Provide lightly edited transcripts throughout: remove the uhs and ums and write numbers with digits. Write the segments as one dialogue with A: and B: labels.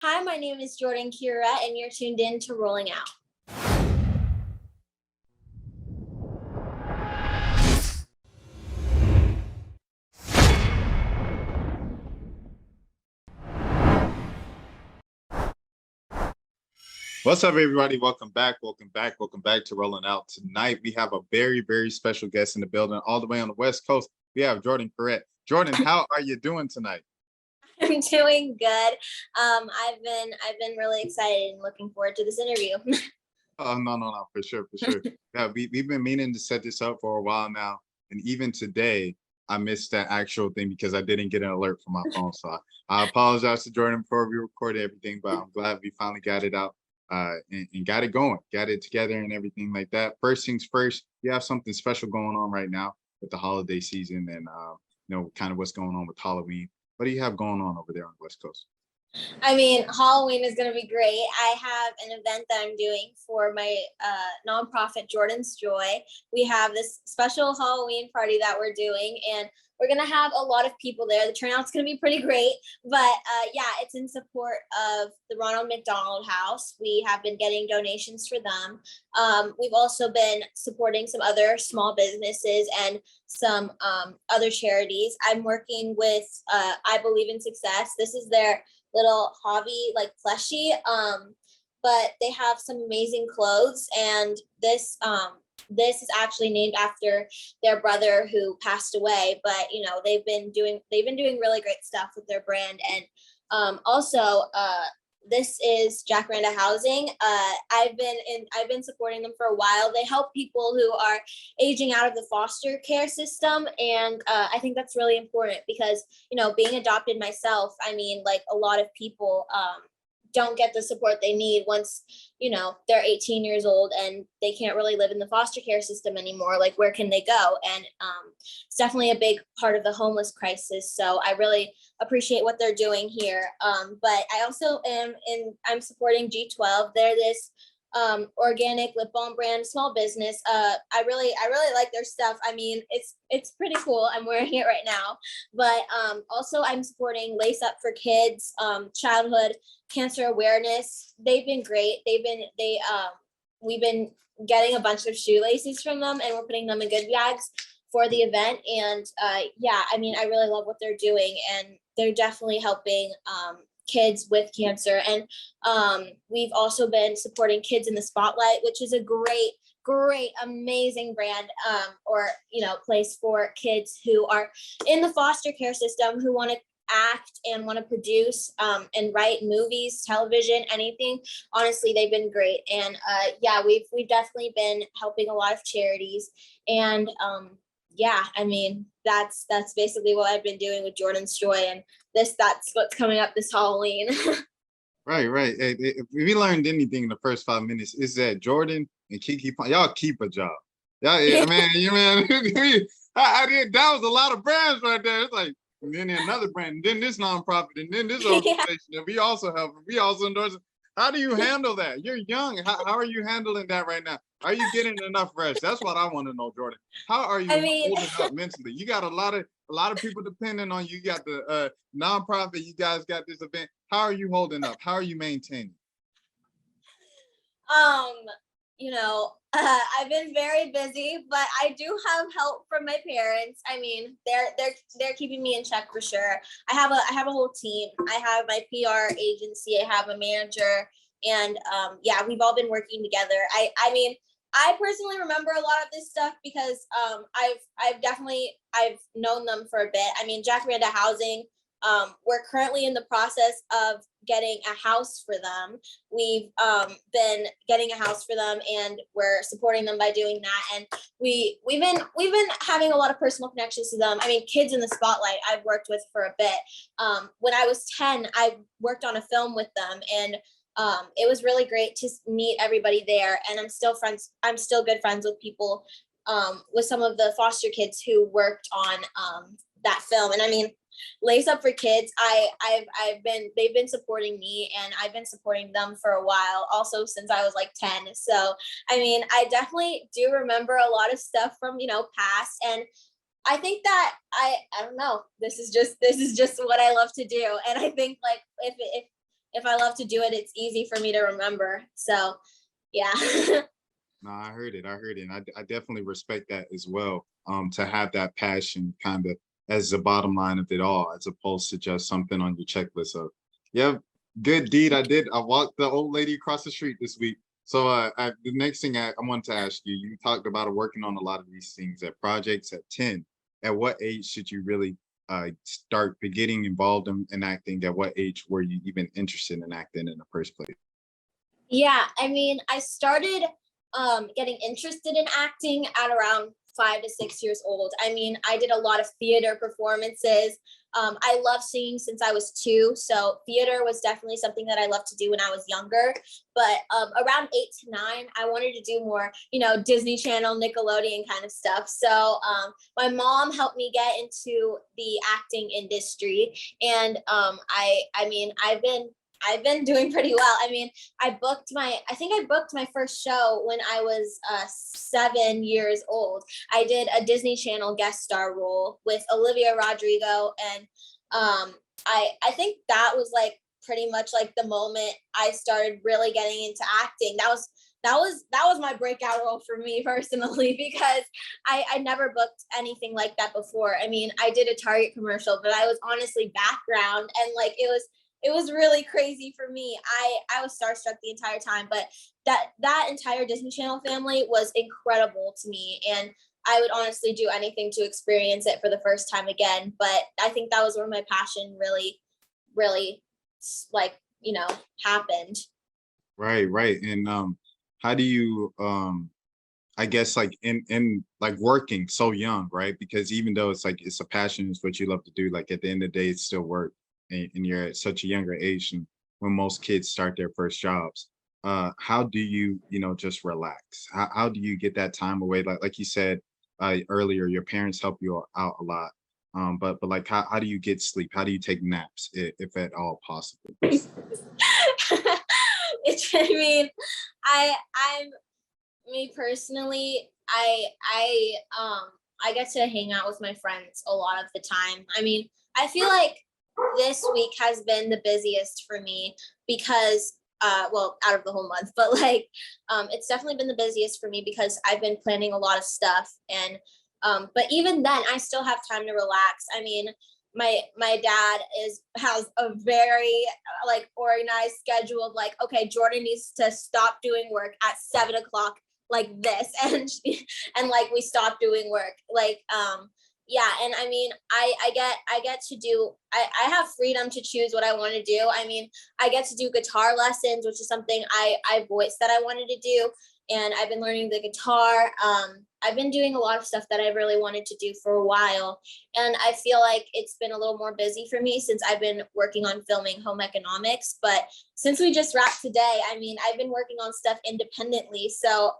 A: Hi, my name is Jordyn Curet, and you're tuned in to Rolling Out.
B: What's up, everybody? Welcome back. Welcome back. Welcome back to Rolling Out. Tonight, we have a very, very special guest in the building, all the way on the West Coast. We have Jordyn Curet. Jordyn, how are you doing tonight?
A: I'm doing good. I've been really excited and looking forward to this interview.
B: Oh, no, for sure, for sure. Yeah, we've been meaning to set this up for a while now. And even today, I missed that actual thing because I didn't get an alert from my phone. So I apologize to Jordyn before we recorded everything, but I'm glad we finally got it out and got it going, got it together and everything like that. First things first, you have something special going on right now with the holiday season and, kind of what's going on with Halloween. What do you have going on over there on the West Coast?
A: Halloween is going to be great. I have an event that I'm doing for my nonprofit, Jordyn's Joy. We have this special Halloween party that we're doing, and we're going to have a lot of people there. The turnout's going to be pretty great, but yeah, it's in support of the Ronald McDonald House. We have been getting donations for them. We've also been supporting some other small businesses and some other charities. I'm working with I Believe in Success. This is their little hobby like plushie, but they have some amazing clothes, and this is actually named after their brother who passed away, but they've been doing really great stuff with their brand. And also this is Jacaranda Housing. I've been supporting them for a while. They help people who are aging out of the foster care system, and I think that's really important because being adopted myself, like a lot of people don't get the support they need once they're 18 years old and they can't really live in the foster care system anymore. Like, where can they go? And it's definitely a big part of the homeless crisis, so I really appreciate what they're doing here. But I also I'm supporting G12. They're this organic lip balm brand, small business. I really like their stuff. It's pretty cool. I'm wearing it right now. But also I'm supporting Lace Up for Kids, childhood cancer awareness. They've been great. We've been getting a bunch of shoelaces from them, and we're putting them in good bags for the event. And yeah, I really love what they're doing, and they're definitely helping kids with cancer. And we've also been supporting Kids in the Spotlight, which is a great, amazing brand, or place for kids who are in the foster care system, who want to act and want to produce and write movies, television, anything. Honestly, they've been great. And yeah, we've definitely been helping a lot of charities. And yeah, that's basically what I've been doing with Jordyn's Joy, and that's what's coming up this Halloween.
B: Right. If we learned anything in the first 5 minutes, is that Jordyn and Kiki, y'all keep a job. Yeah, man, I did. That was a lot of brands right there. It's like, and then another brand, and then this nonprofit, and then this organization that we also help, we also endorse. How do you handle that? You're young. How are you handling that right now? Are you getting enough rest? That's what I want to know, Jordyn. How are you holding up mentally? You got a lot of people depending on you. You got the nonprofit. You guys got this event. How are you holding up? How are you maintaining?
A: I've been very busy, but I do have help from my parents. They're keeping me in check for sure. I have a whole team. I have my PR agency. I have a manager, and yeah, we've all been working together. I personally remember a lot of this stuff because I've known them for a bit. Jacaranda Housing. We're currently in the process of getting a house for them. We've been getting a house for them, and we're supporting them by doing that. And we've been having a lot of personal connections to them. Kids in the Spotlight, I've worked with for a bit. When I was 10, I worked on a film with them, and it was really great to meet everybody there. And I'm still good friends with people, with some of the foster kids who worked on that film. And Lace Up for Kids, they've been supporting me, and I've been supporting them for a while, also since I was like 10. So I definitely do remember a lot of stuff from past. And I think that I don't know, this is just what I love to do. And I think, like, if if I love to do it, it's easy for me to remember. So yeah.
B: No, I heard it. I heard it. And I definitely respect that as well. To have that passion kind of as the bottom line of it all, as opposed to just something on your checklist of, yeah, good deed. I did. I walked the old lady across the street this week. So the next thing I wanted to ask you, you talked about working on a lot of these things at projects at 10. At what age should you really start getting involved in acting? At what age were you even interested in acting in the first place?
A: Yeah, I mean, I started getting interested in acting at around 5 to 6 years old. I mean, I did a lot of theater performances. I love singing since I was 2, so theater was definitely something that I loved to do when I was younger. But around 8 to 9, I wanted to do more, Disney Channel, Nickelodeon kind of stuff. So my mom helped me get into the acting industry, and I mean, I've been doing pretty well. I mean, I think I booked my first show when I was 7 years old. I did a Disney Channel guest star role with Olivia Rodrigo. And I think that was like pretty much like the moment I started really getting into acting. That was my breakout role for me personally, because I never booked anything like that before. I mean, I did a Target commercial, but I was honestly background, and like it was really crazy for me. I was starstruck the entire time, but that entire Disney Channel family was incredible to me, and I would honestly do anything to experience it for the first time again. But I think that was where my passion really like, happened.
B: Right, right. And how do you I guess like in like working so young, right? Because even though it's like it's a passion, it's what you love to do, like at the end of the day, it's still work, and you're at such a younger age and when most kids start their first jobs. How do you, just relax? How do you get that time away? Like you said earlier, your parents help you out a lot. But like how do you get sleep? How do you take naps if at all possible?
A: I mean, I'm me personally, I get to hang out with my friends a lot of the time. I mean, I feel like this week has been the busiest for me because well, out of the whole month, but like it's definitely been the busiest for me because I've been planning a lot of stuff. And but even then I still have time to relax. I mean, my dad has a very like organized schedule of like, okay, Jordyn needs to stop doing work at 7 o'clock like this, and like we stop doing work like yeah. And I mean, I get to do, I have freedom to choose what I want to do. I mean, I get to do guitar lessons, which is something I voiced that I wanted to do, and I've been learning the guitar. I've been doing a lot of stuff that I really wanted to do for a while, and I feel like it's been a little more busy for me since I've been working on filming home economics. But since we just wrapped today, I mean, I've been working on stuff independently. So,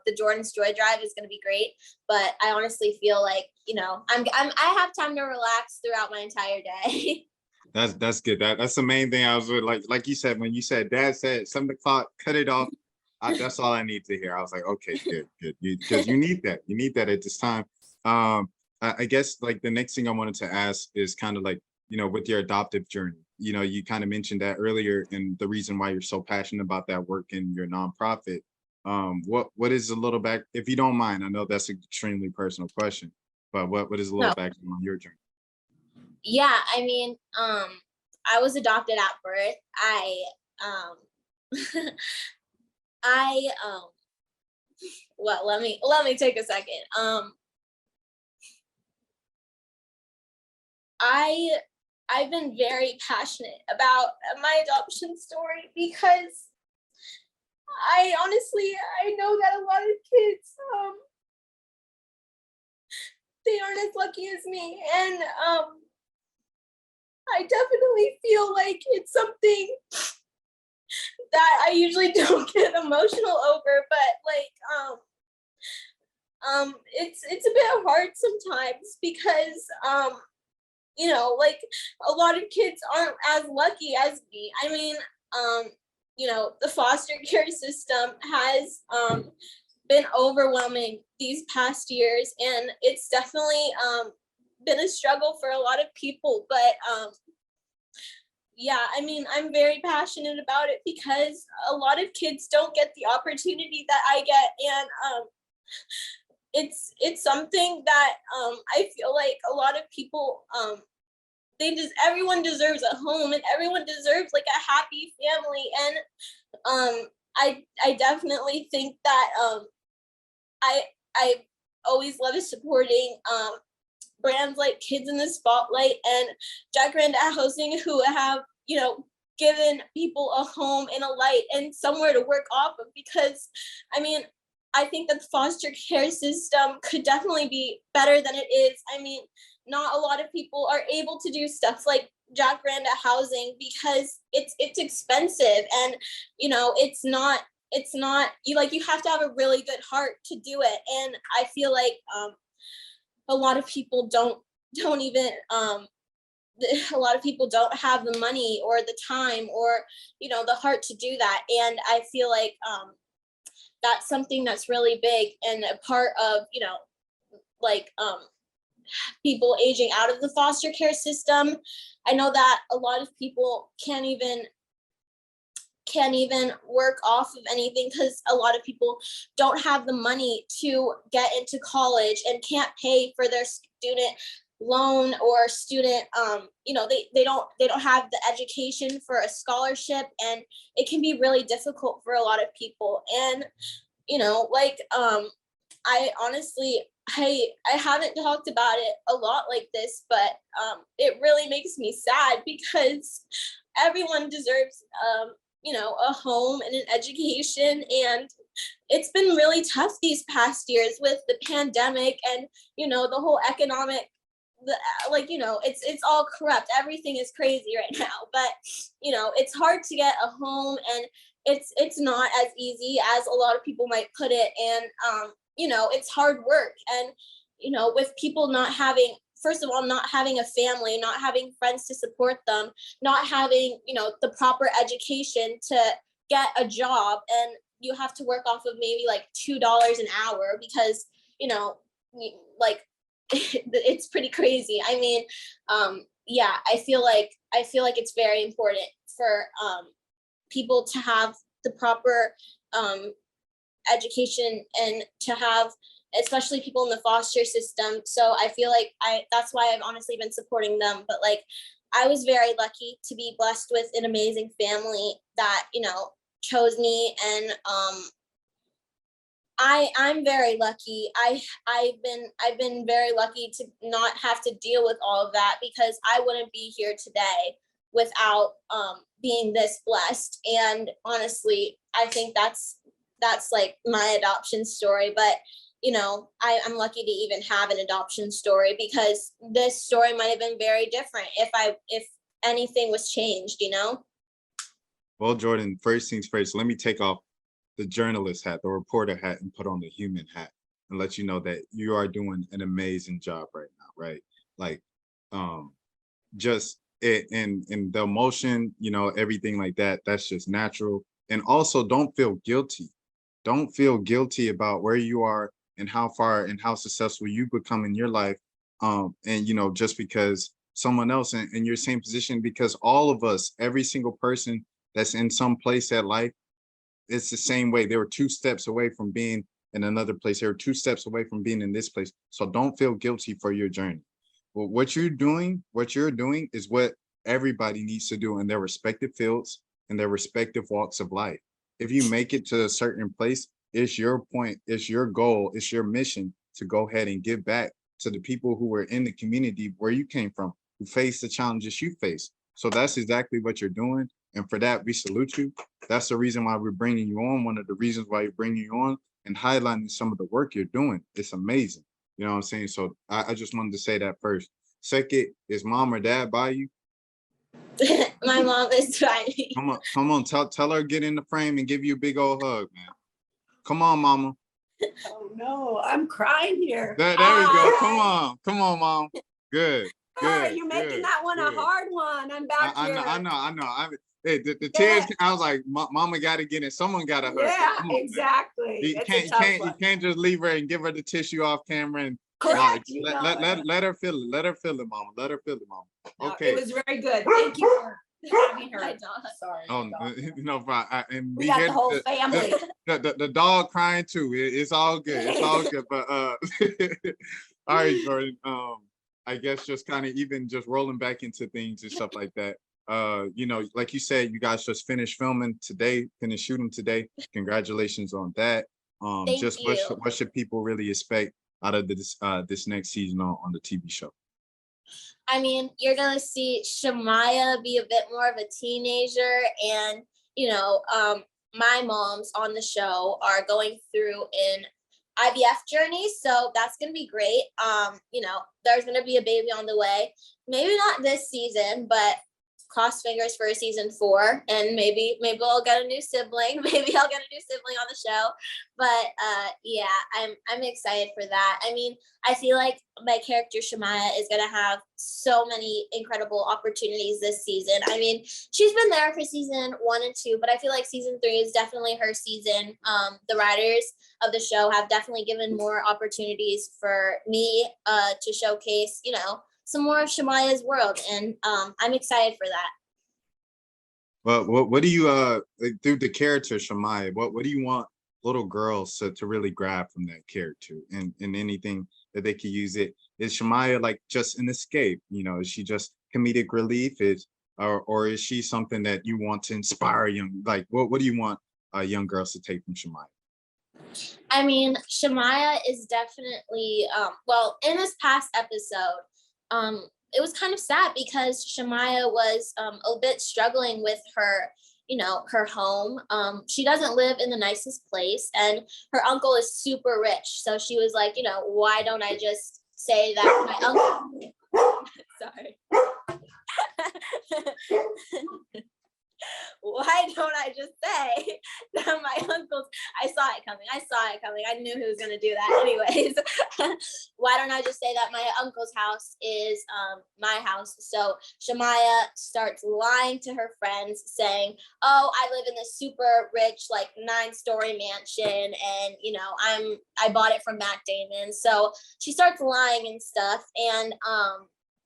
A: the Jordyn's Joy Drive is going to be great. But I honestly feel like, I have time to relax throughout my entire day.
B: That's good. That's the main thing I was with. Like you said, when you said dad said 7 o'clock, cut it off. That's all I need to hear. I was like, okay, good, good. Because you need that. You need that at this time. I guess like the next thing I wanted to ask is kind of like, with your adoptive journey. You kind of mentioned that earlier, and the reason why you're so passionate about that work in your nonprofit. What is a little back, if you don't mind? I know that's an extremely personal question, but what is a little
A: No.
B: background on your journey?
A: Yeah, I mean, I was adopted at birth. I well, let me take a second. I I've been very passionate about my adoption story because I know that a lot of kids they aren't as lucky as me, and I definitely feel like it's something that I usually don't get emotional over, but like it's a bit hard sometimes because like a lot of kids aren't as lucky as me. I mean, the foster care system has been overwhelming these past years, and it's definitely been a struggle for a lot of people. But yeah, I mean, I'm very passionate about it because a lot of kids don't get the opportunity that I get, and it's something that I feel like a lot of people everyone deserves a home, and everyone deserves like a happy family, and I definitely think that I I always love supporting brands like Kids in the Spotlight and Jacaranda Housing, who have, given people a home and a light and somewhere to work off of. Because, I mean, I think that the foster care system could definitely be better than it is. I mean, not a lot of people are able to do stuff like Jacaranda Housing because it's expensive, and it's not you have to have a really good heart to do it. And I feel like a lot of people don't even a lot of people don't have the money or the time or the heart to do that. And I feel like that's something that's really big and a part of like people aging out of the foster care system. I know that a lot of people can't even work off of anything because a lot of people don't have the money to get into college and can't pay for their student loan or student they don't have the education for a scholarship, and it can be really difficult for a lot of people. And I honestly I haven't talked about it a lot like this, but it really makes me sad because everyone deserves a home and an education. And it's been really tough these past years with the pandemic and the whole economic it's all corrupt. Everything is crazy right now, but it's hard to get a home, and it's not as easy as a lot of people might put it. And it's hard work. And with people not having, first of all, not having a family, not having friends to support them, not having the proper education to get a job, and you have to work off of maybe like $2 an hour because like it's pretty crazy. I mean, yeah, I feel like it's very important for people to have the proper education and to have, especially people in the foster system. So I feel like that's why I've honestly been supporting them. But like, I was very lucky to be blessed with an amazing family that chose me, and I'm very lucky. I've been very lucky to not have to deal with all of that, because I wouldn't be here today without being this blessed. And honestly, I think that's like my adoption story. But I'm lucky to even have an adoption story, because this story might have been very different if anything was changed.
B: Well, Jordyn, first things first, let me take off the journalist hat, the reporter hat, and put on the human hat, and let you know that you are doing an amazing job right now, right? Like, just it in the emotion, everything like that, that's just natural. And also, don't feel guilty. Don't feel guilty about where you are and how far and how successful you become in your life. And just because someone else in your same position, because all of us, every single person that's in some place at life, it's the same way. They were 2 steps away from being in another place. They were 2 steps away from being in this place. So don't feel guilty for your journey. Well, what you're doing is what everybody needs to do in their respective fields and their respective walks of life. If you make it to a certain place, it's your point, it's your goal, it's your mission to go ahead and give back to the people who were in the community where you came from, who faced the challenges you faced. So that's exactly what you're doing. And for that, we salute you. That's the reason why we're bringing you on. One of the reasons why we're bringing you on and highlighting some of the work you're doing. It's amazing. You know what I'm saying? So I just wanted to say that first. Second, is mom or dad by you?
A: My mom is by me.
B: Come on. Tell her get in the frame and give you a big old hug, man. Come on, mama.
C: Oh no, I'm crying here.
B: There we go. Come on, mom. Good. Good.
C: You're making
B: good,
C: that one
B: good.
C: a hard one. I'm back
B: I
C: here.
B: know. Hey, the tears. I was like, mama got to get it. Someone got to hurt.
C: Yeah,
B: Come on,
C: exactly.
B: You can't just leave her and give her the tissue off camera and
C: correct.
B: Let her feel it. Let her feel it, mama. Let her feel it, mama. Okay.
C: No, it was very good. Thank you for I mean, her
A: My dog.
C: Sorry.
B: Oh,
C: dog.
B: no, but and
C: We got
B: hear
C: the whole family.
B: the dog crying too. It's all good. It's all good. But all right, Jordyn. I guess just kind of even just rolling back into things and stuff like that. Like you said, you guys just finished filming today, finished shooting today. Congratulations on that.
A: Thank
B: Just
A: you.
B: what should people really expect out of this next season on the TV show?
A: I mean, you're gonna see Shamaya be a bit more of a teenager, and my moms on the show are going through an IVF journey, so that's gonna be great. There's gonna be a baby on the way. Maybe not this season, but cross fingers for season 4, and maybe I'll get a new sibling. Maybe I'll get a new sibling on the show. But yeah, I'm excited for that. I mean, I feel like my character Shamaya is gonna have so many incredible opportunities this season. I mean, she's been there for season 1 and 2, but I feel like season 3 is definitely her season. The writers of the show have definitely given more opportunities for me to showcase, some more of Shamaya's world, and I'm excited for that.
B: Well, what do you like, through the character Shamaya? What do you want little girls to really grab from that character, and anything that they could use it? Is Shamaya like just an escape? Is she just comedic relief? Or is she something that you want to inspire young? Like what do you want young girls to take from Shamaya?
A: I mean, Shamaya is definitely well, in this past episode, it was kind of sad because Shamaya was a bit struggling with her, her home. She doesn't live in the nicest place, and her uncle is super rich. So she was like, why don't I just say that my uncle sorry. Why don't I just say that my uncle's, I saw it coming. I knew he was going to do that anyways. Why don't I just say that my uncle's house is my house? So Shamaya starts lying to her friends saying, oh, I live in this super rich, like 9-story mansion. And, I bought it from Matt Damon. So she starts lying and stuff. And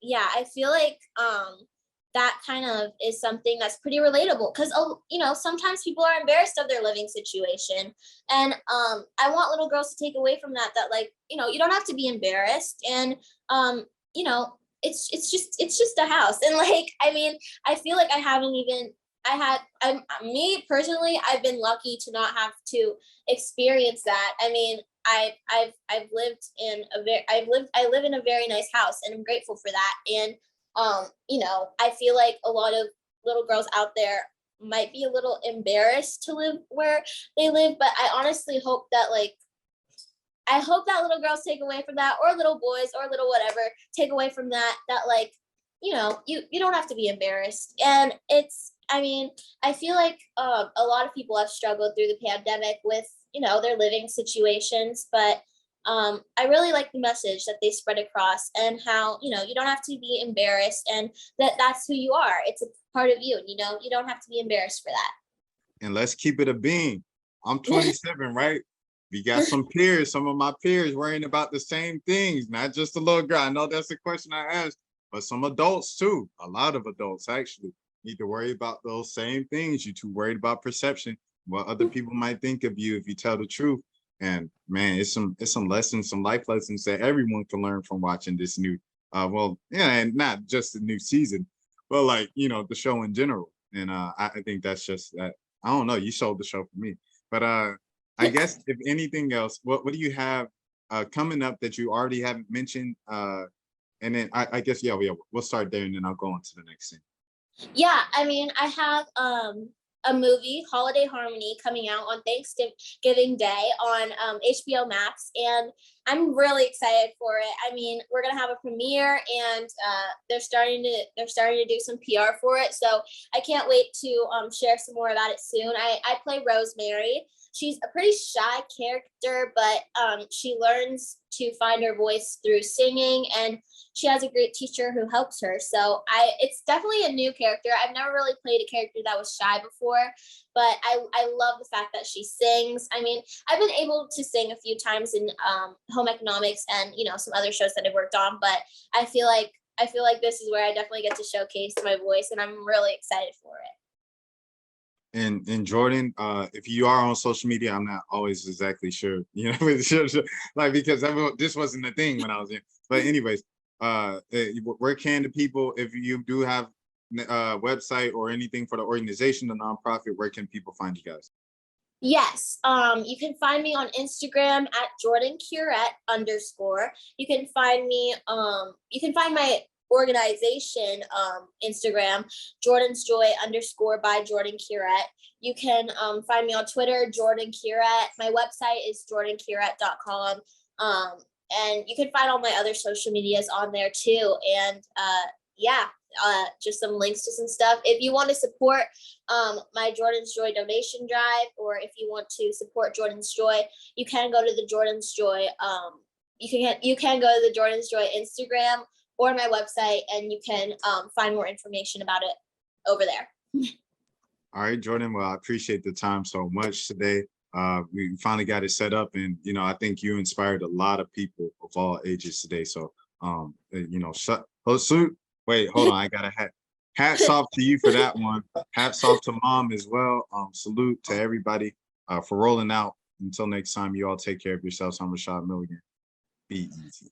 A: yeah, I feel like, that kind of is something that's pretty relatable because, sometimes people are embarrassed of their living situation. And I want little girls to take away from that, like, you don't have to be embarrassed. And, it's just a house. And like, I mean, I feel like me personally, I've been lucky to not have to experience that. I mean, I live in a very nice house, and I'm grateful for that. And I feel like a lot of little girls out there might be a little embarrassed to live where they live, but I honestly hope that little girls take away from that, or little boys, or little whatever, take away from that, like, you don't have to be embarrassed. And I feel like a lot of people have struggled through the pandemic with, their living situations, but I really like the message that they spread across, and how, you don't have to be embarrassed, and that's who you are. It's a part of you, and you don't have to be embarrassed for that.
B: And let's keep it a bean. I'm 27, right? We got some of my peers worrying about the same things, not just a little girl. I know that's a question I asked, but some adults too. A lot of adults actually need to worry about those same things. You're too worried about perception, what other people might think of you if you tell the truth. And man, it's some lessons, some life lessons that everyone can learn from watching this new, and not just the new season, but like, the show in general. And I think that's just that. I don't know. You sold the show for me, but I guess if anything else, what do you have coming up that you already haven't mentioned? And then I guess we'll start there, and then I'll go on to the next thing.
A: Yeah, I mean, I have a movie, Holiday Harmony, coming out on Thanksgiving Day on HBO Max, and I'm really excited for it. I mean, we're gonna have a premiere, and they're starting to do some PR for it, so I can't wait to share some more about it soon. I play Rosemary. She's a pretty shy character, but she learns to find her voice through singing, and she has a great teacher who helps her. So it's definitely a new character. I've never really played a character that was shy before, but I love the fact that she sings. I mean, I've been able to sing a few times in home economics and, some other shows that I've worked on, but I feel like I feel like this is where I definitely get to showcase my voice, and I'm really excited for it.
B: And Jordyn, if you are on social media, I'm not always exactly sure, you know, sure, like because this wasn't the thing when I was in. But anyways, where can the people, if you do have a website or anything for the organization, the nonprofit, where can people find you guys?
A: Yes, you can find me on Instagram at Jordyn Curet _. You can find me, you can find my organization Instagram, Jordyn's Joy _ by Jordyn Curet. You can find me on Twitter, Jordyn Curet. My website is jordyncuret.com. And you can find all my other social medias on there too. And yeah, just some links to some stuff. If you want to support my Jordyn's Joy donation drive, or if you want to support Jordyn's Joy, you can go to the Jordyn's Joy. You can go to the Jordyn's Joy Instagram or my website, and you can find more information about it over there.
B: All right, Jordyn. Well, I appreciate the time so much today. We finally got it set up, and you know, I think you inspired a lot of people of all ages today. So, you know, wait, hold on, I got a hat. Hats off to you for that one. Hats off to Mom as well. Salute to everybody for rolling out. Until next time, you all take care of yourselves. I'm Rashad Milligan. Be easy.